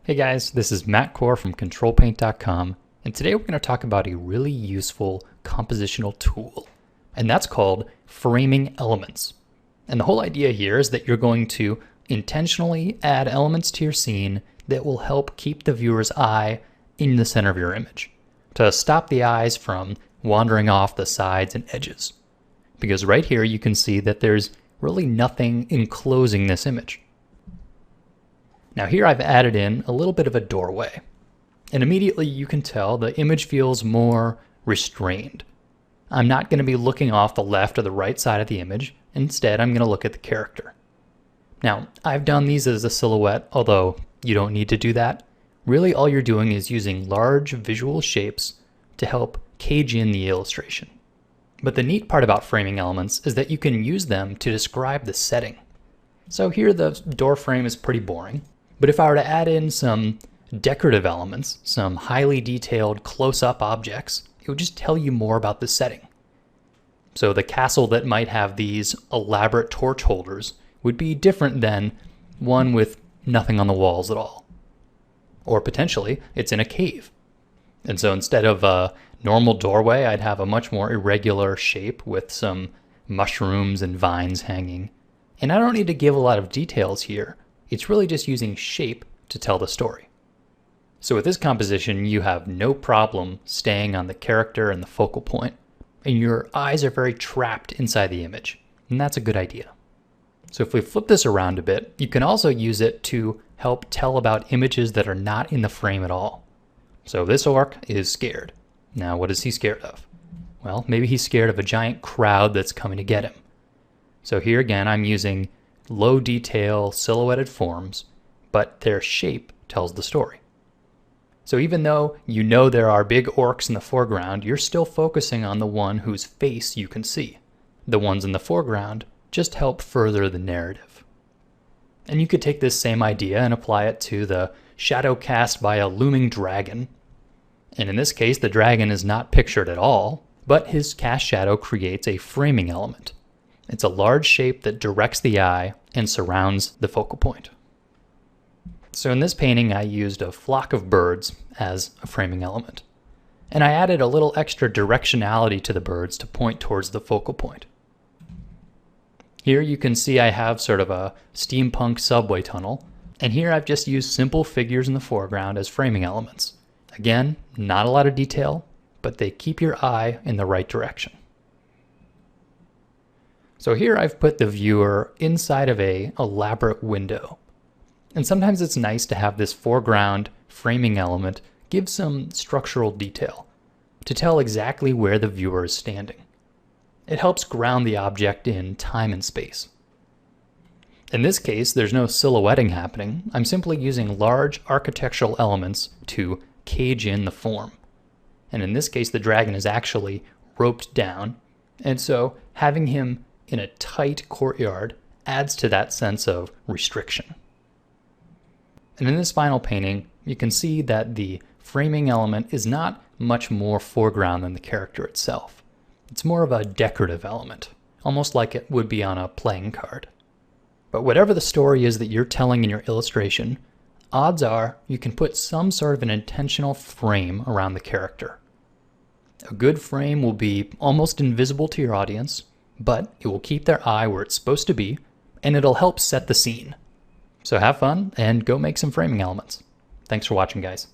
Hey guys, this is Matt Core from Ctrl+Paint.com, and today we're going to talk about a really useful compositional tool, and that's called framing elements. And the whole idea here is that you're going to intentionally add elements to your scene that will help keep the viewer's eye in the center of your image, to stop the eyes from wandering off the sides and edges. Because right here you can see that there's really nothing enclosing this image. Now here I've added in a little bit of a doorway, and immediately you can tell the image feels more restrained. I'm not going to be looking off the left or the right side of the image. Instead, I'm going to look at the character. Now, I've done these as a silhouette, although you don't need to do that. Really all you're doing is using large visual shapes to help cage in the illustration. But the neat part about framing elements is that you can use them to describe the setting. So here the door frame is pretty boring. But if I were to add in some decorative elements, some highly detailed close-up objects, it would just tell you more about the setting. So the castle that might have these elaborate torch holders would be different than one with nothing on the walls at all. Or potentially, it's in a cave. And so instead of a normal doorway, I'd have a much more irregular shape with some mushrooms and vines hanging. And I don't need to give a lot of details here. It's really just using shape to tell the story. So with this composition, you have no problem staying on the character and the focal point, and your eyes are very trapped inside the image, and that's a good idea. So if we flip this around a bit, you can also use it to help tell about images that are not in the frame at all. So this orc is scared. Now what is he scared of? Well, maybe he's scared of a giant crowd that's coming to get him. So here again, I'm using low detail silhouetted forms, but their shape tells the story. So even though you know there are big orcs in the foreground, you're still focusing on the one whose face you can see. The ones in the foreground just help further the narrative. And you could take this same idea and apply it to the shadow cast by a looming dragon. And in this case, the dragon is not pictured at all, but his cast shadow creates a framing element. It's a large shape that directs the eye and surrounds the focal point. So in this painting, I used a flock of birds as a framing element. And I added a little extra directionality to the birds to point towards the focal point. Here you can see I have sort of a steampunk subway tunnel. And here I've just used simple figures in the foreground as framing elements. Again, not a lot of detail, but they keep your eye in the right direction. So here I've put the viewer inside of an elaborate window. And sometimes it's nice to have this foreground framing element give some structural detail to tell exactly where the viewer is standing. It helps ground the object in time and space. In this case, there's no silhouetting happening. I'm simply using large architectural elements to cage in the form. And in this case, the dragon is actually roped down. And so having him in a tight courtyard adds to that sense of restriction. And in this final painting, you can see that the framing element is not much more foreground than the character itself. It's more of a decorative element, almost like it would be on a playing card. But whatever the story is that you're telling in your illustration, odds are you can put some sort of an intentional frame around the character. A good frame will be almost invisible to your audience, but it will keep their eye where it's supposed to be, and it'll help set the scene. So have fun and go make some framing elements. Thanks for watching, guys.